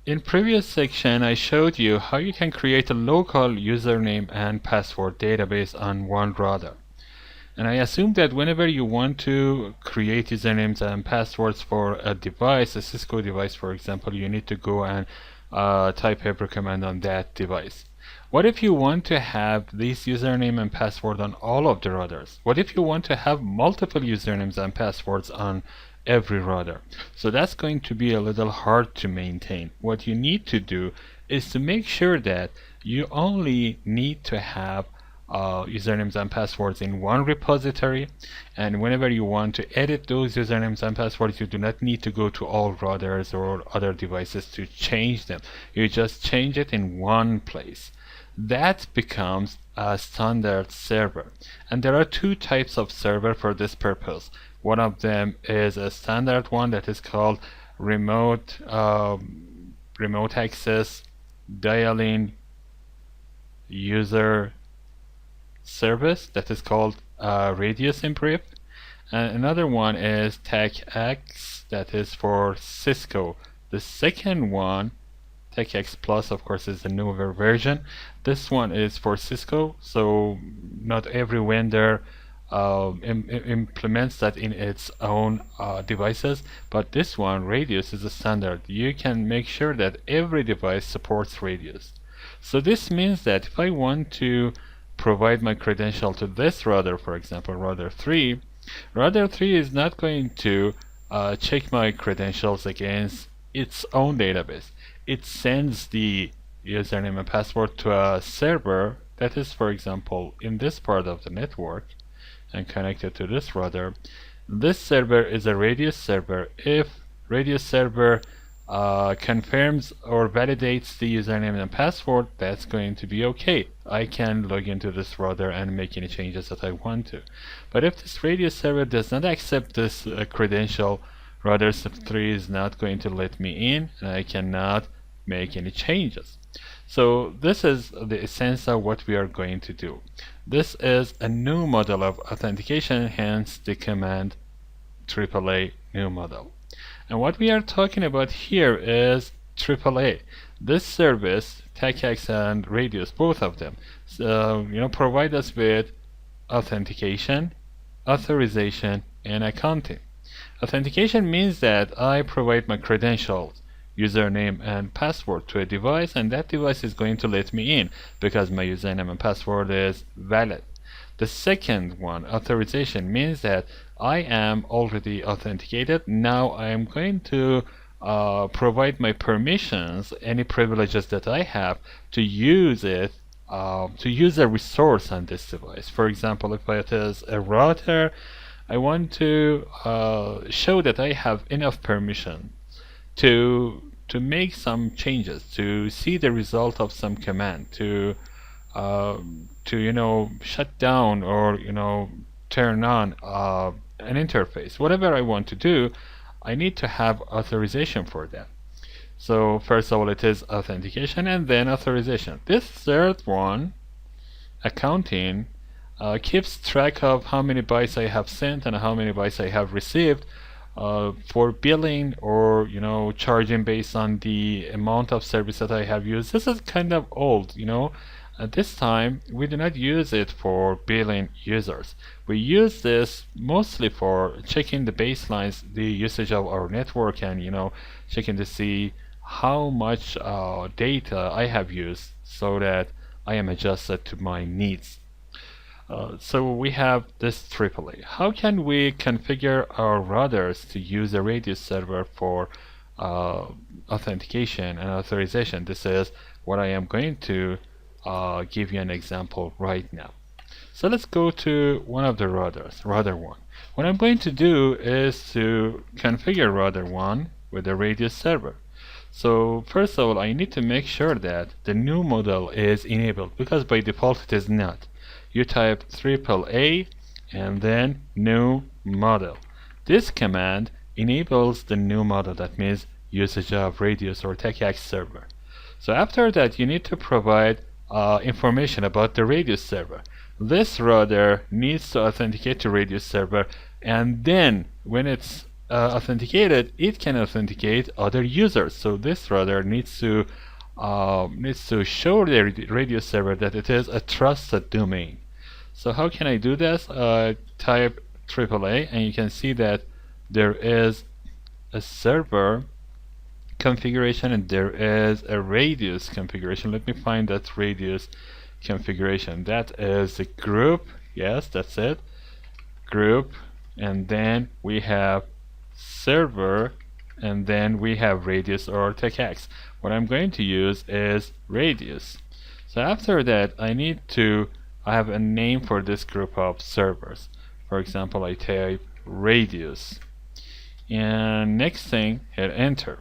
In previous section, I showed you how you can create a local username and password database on one router. And I assume that whenever you want to create usernames and passwords for a device, a Cisco device, for example, you need to go and type every command on that device. What if you want to have this username and password on all of the routers? What if you want to have multiple usernames and passwords on every router? So that's going to be a little hard to maintain. What you need to do is to make sure that you only need to have usernames and passwords in one repository, and whenever you want to edit those usernames and passwords, you do not need to go to all routers or other devices to change them. You just change it in one place. That becomes a standard server, and there are two types of server for this purpose. One of them is a standard one that is called remote access dialing user service, that is called radius in brief, and another one is TechX, that is for Cisco. The second one, TechX Plus, of course, is the newer version. This one is for Cisco, so not every vendor implements that in its own devices, but this one, Radius, is a standard. You can make sure that every device supports Radius. So this means that if I want to provide my credential to this router, for example, router 3 is not going to check my credentials against its own database. It sends the username and password to a server that is, for example, in this part of the network and connected to this router. This server is a Radius server. If Radius server confirms or validates the username and password, that's going to be okay. I can log into this router and make any changes that I want to. But if this Radius server does not accept this credential, router 3 is not going to let me in, and I cannot make any changes. So this is the essence of what we are going to do. This is a new model of authentication, hence the command AAA new model. And what we are talking about here is AAA. This service, TechX and Radius, both of them, provide us with authentication, authorization, and accounting. Authentication means that I provide my credentials, username and password to a device, and that device is going to let me in because my username and password is valid. The second one, authorization, means that I am already authenticated. Now I am going to provide my permissions, any privileges that I have, to use it, to use a resource on this device. For example, if it is a router, I want to show that I have enough permission to make some changes, to see the result of some command, to shut down or turn on an interface. Whatever I want to do, I need to have authorization for that. So first of all, it is authentication and then authorization. This third one, accounting, keeps track of how many bytes I have sent and how many bytes I have received for billing or charging based on the amount of service that I have used. This is kind of old, At this time, we do not use it for billing users. We use this mostly for checking the baselines, the usage of our network, and checking to see how much data I have used so that I am adjusted to my needs. So we have this AAA. How can we configure our routers to use a Radius server for authentication and authorization? This is what I am going to give you an example right now. So let's go to one of the routers, router 1. What I'm going to do is to configure router 1 with a Radius server. So first of all, I need to make sure that the new model is enabled, because by default it is not. You type AAA and then new model. This command enables the new model, that means usage of Radius or TechX server. So after that, you need to provide information about the Radius server. This router needs to authenticate to Radius server, and then when it's authenticated, it can authenticate other users. So this router needs to show the radio server that it is a trusted domain. So how can I do this? Type AAA, and you can see that there is a server configuration and there is a radius configuration. Let me find that radius configuration. That is the group. Yes, that's it. Group, and then we have server, and then we have radius or TechX. What I'm going to use is radius. So after that, I have a name for this group of servers. For example, I type radius, and next thing, hit enter.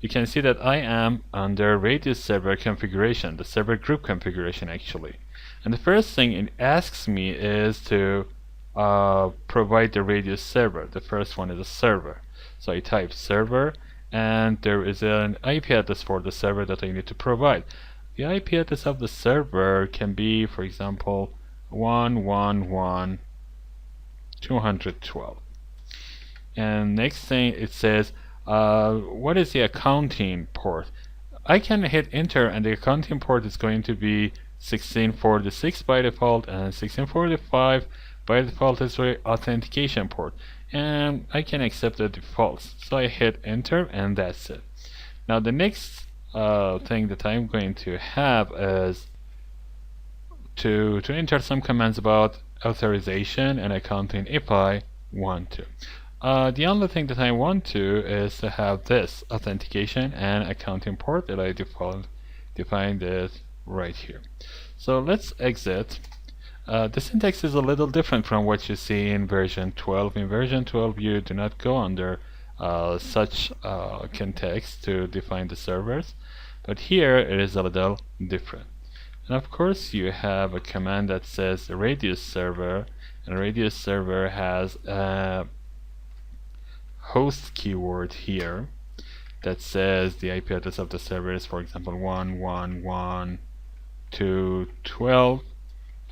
You can see that I am under radius server configuration, the server group configuration actually. And the first thing it asks me is to provide the radius server. The first one is a server. So I type server, and there is an IP address for the server that I need to provide. The IP address of the server can be, for example, 111.212. And next thing it says, what is the accounting port? I can hit enter, and the accounting port is going to be 1646 by default, and 1645 by default is the authentication port, and I can accept the defaults. So I hit enter, and that's it. Now the next thing that I'm going to have is to enter some commands about authorization and accounting if I want to. The only thing that I want to is to have this authentication and accounting port that I defined it right here. So let's exit. The syntax is a little different from what you see in version 12. In version 12, you do not go under such context to define the servers, but here it is a little different. And of course, you have a command that says radius server, and radius server has a host keyword here that says the IP address of the server is, for example, 111.212.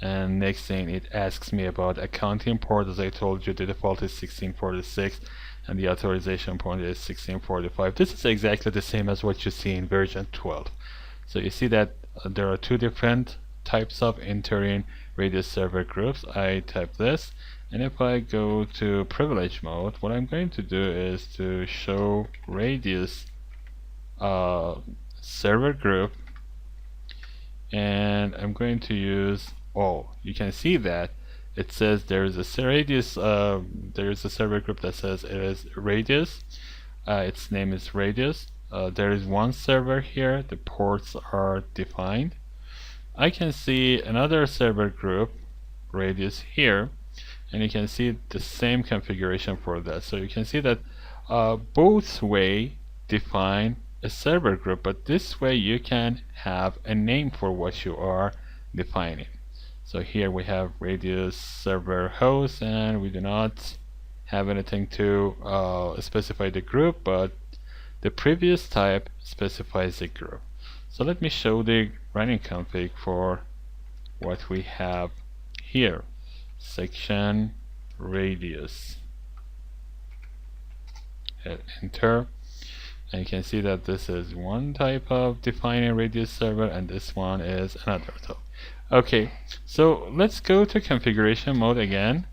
And next thing, it asks me about accounting port. As I told you, the default is 1646 and the authorization port is 1645. This is exactly the same as what you see in version 12. So you see that there are two different types of entering radius server groups. I type this, and if I go to privilege mode, what I'm going to do is to show radius server group, and I'm going to use all. You can see that it says there is a radius, there is a server group that says it is radius. Its name is radius. There is one server here. The ports are defined. I can see another server group, radius, here, and you can see the same configuration for that. So you can see that both way define a server group, but this way you can have a name for what you are defining. So here we have radius server host, and we do not have anything to specify the group, but the previous type specifies the group. So let me show the running config for what we have here. Section radius. Hit enter, and you can see that this is one type of defining radius server, and this one is another type. Okay, so let's go to configuration mode again.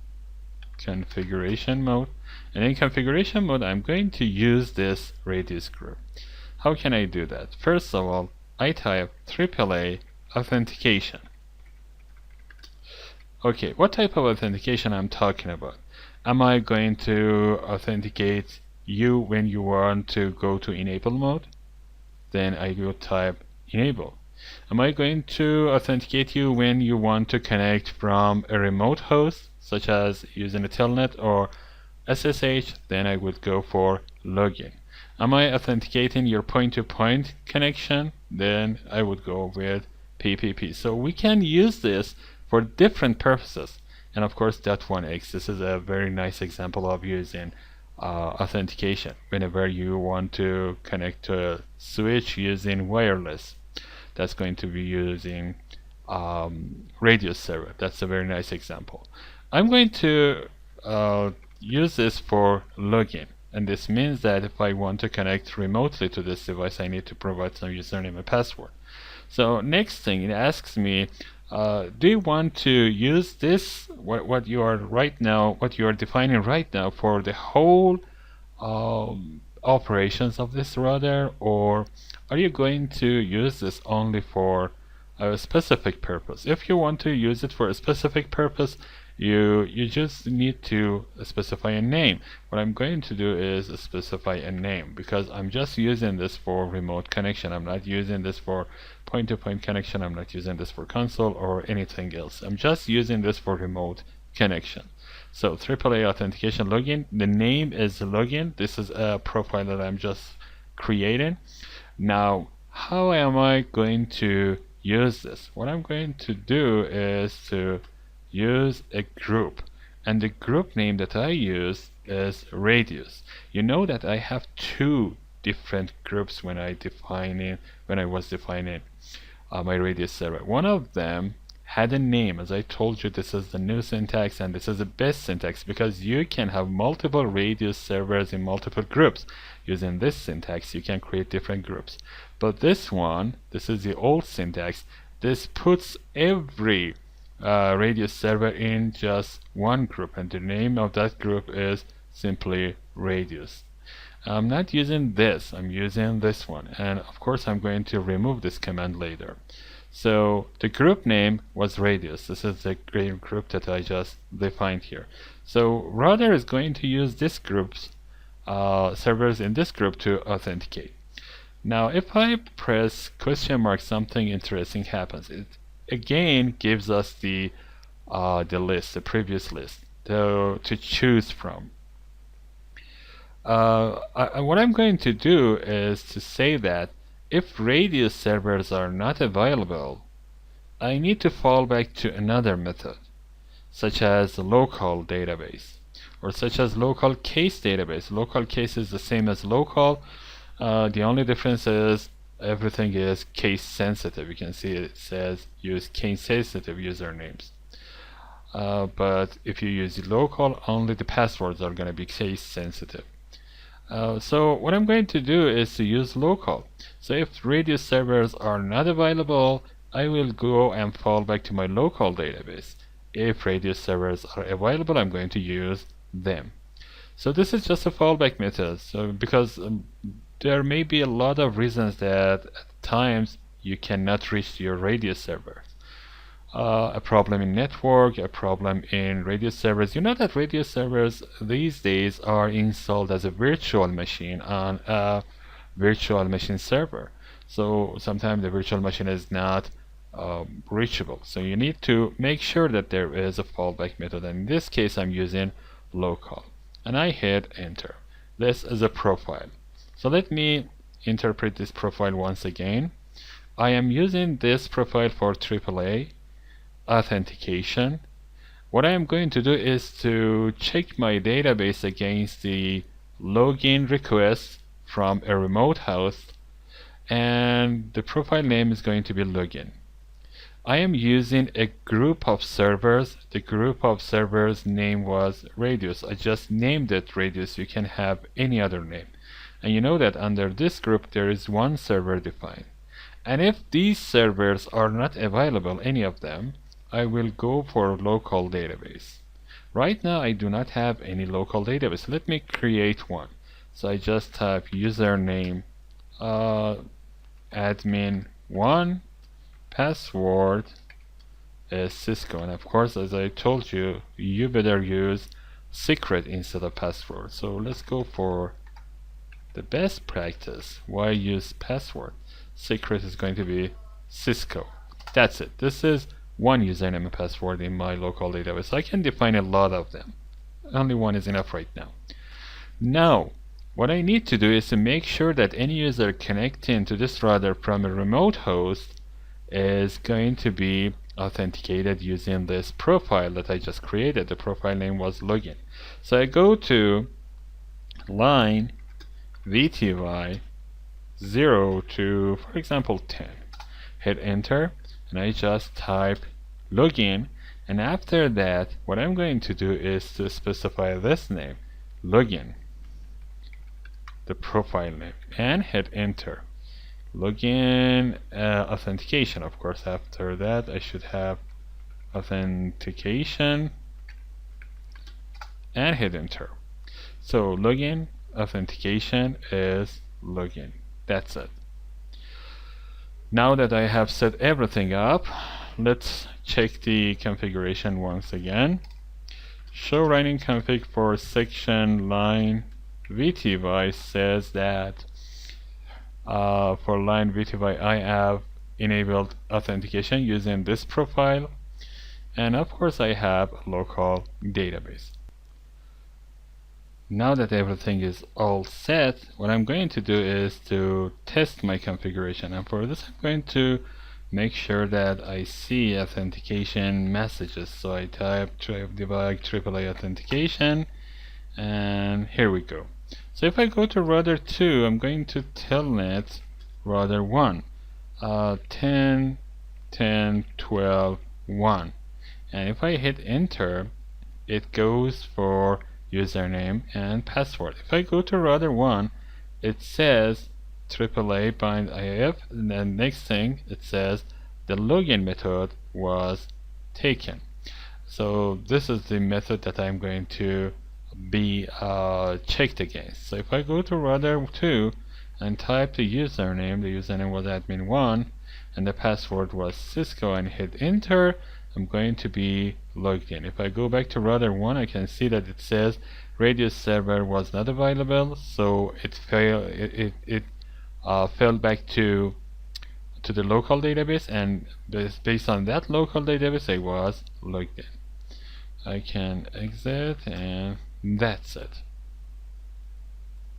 Configuration mode, and in configuration mode I'm going to use this radius group. How can I do that? First of all, I type AAA authentication. Okay, what type of authentication I'm talking about? Am I going to authenticate you when you want to go to enable mode? Then I will type enable. Am I going to authenticate you when you want to connect from a remote host, such as using a telnet or SSH? Then I would go for login. Am I authenticating your point-to-point connection? Then I would go with PPP. So we can use this for different purposes. And of course, .1x, this is a very nice example of using authentication whenever you want to connect to a switch using wireless. That's going to be using radius server. That's a very nice example. I'm going to use this for login. And this means that if I want to connect remotely to this device, I need to provide some username and password. So next thing, it asks me, do you want to use this, what you are defining right now for the whole operations of this router, or are you going to use this only for a specific purpose? If you want to use it for a specific purpose, you just need to specify a name. What I'm going to do is specify a name, because I'm just using this for remote connection. I'm not using this for point-to-point connection. I'm not using this for console or anything else. I'm just using this for remote connection. So AAA authentication login, the name is login. This is a profile that I'm just creating. Now, how am I going to use this? What I'm going to do is to use a group, and the group name that I use is radius. You know that I have two different groups when I was defining my radius server. One of them had a name. As I told you, this is the new syntax, and this is the best syntax, because you can have multiple radius servers in multiple groups. Using this syntax, you can create different groups. But this one, this is the old syntax. This puts every radius server in just one group, and the name of that group is simply radius. I'm not using this, I'm using this one, and of course I'm going to remove this command later. So the group name was radius. This is the group that I just defined here. So router is going to use this group's servers in this group to authenticate. Now if I press question mark, something interesting happens. It again gives us the list, the previous list to choose from. What I'm going to do is to say that if radius servers are not available, I need to fall back to another method, such as local database, or such as local case database. Local case is the same as local. The only difference is everything is case sensitive. You can see it says use case sensitive usernames. But if you use local, only the passwords are going to be case sensitive. So what I'm going to do is to use local. So if radius servers are not available, I will go and fall back to my local database. If radius servers are available, I'm going to use them. So this is just a fallback method. So because there may be a lot of reasons that at times you cannot reach your radius server. A problem in network, a problem in radius servers. You know that radius servers these days are installed as a virtual machine on a virtual machine server. So sometimes the virtual machine is not reachable. So you need to make sure that there is a fallback method. And in this case, I'm using local. And I hit enter. This is a profile. So let me interpret this profile once again. I am using this profile for AAA authentication. What I am going to do is to check my database against the login request from a remote host, and the profile name is going to be login. I am using a group of servers. The group of servers name was radius. I just named it radius. You can have any other name. And you know that under this group there is one server defined. And if these servers are not available, any of them, I will go for local database. Right now I do not have any local database. Let me create one. So I just type username admin1, password is Cisco, and of course, as I told you, you better use secret instead of password. So let's go for the best practice. Why use password? Secret is going to be Cisco. That's it. This is one username and password in my local database. I can define a lot of them. Only one is enough right now. Now, what I need to do is to make sure that any user connecting to this router from a remote host is going to be authenticated using this profile that I just created. The profile name was login. So I go to line VTY 0 to, for example, 10. Hit enter, and I just type login, and after that what I'm going to do is to specify this name, login. the profile name and hit enter. Login, authentication. Of course, after that I should have authentication and hit enter. So login, authentication is login. That's it. Now that I have set everything up, let's check the configuration once again. Show running config for section line VTY says that for line VTY I have enabled authentication using this profile, and of course I have a local database. Now that everything is all set, what I'm going to do is to test my configuration, and for this I'm going to make sure that I see authentication messages. So I type debug AAA authentication, and here we go. So if I go to router 2, I'm going to telnet router 1, 10, 10, 12, 1. And if I hit enter, it goes for username and password. If I go to router 1, it says AAA bind IF, and then next thing it says the login method was taken. So this is the method that I'm going to be checked against. So if I go to router 2 and type the username was admin1 and the password was Cisco, and hit enter, I'm going to be logged in. If I go back to router 1, I can see that it says Radius server was not available, so it fell back to the local database, and based on that local database I was logged in. I can exit, and that's it.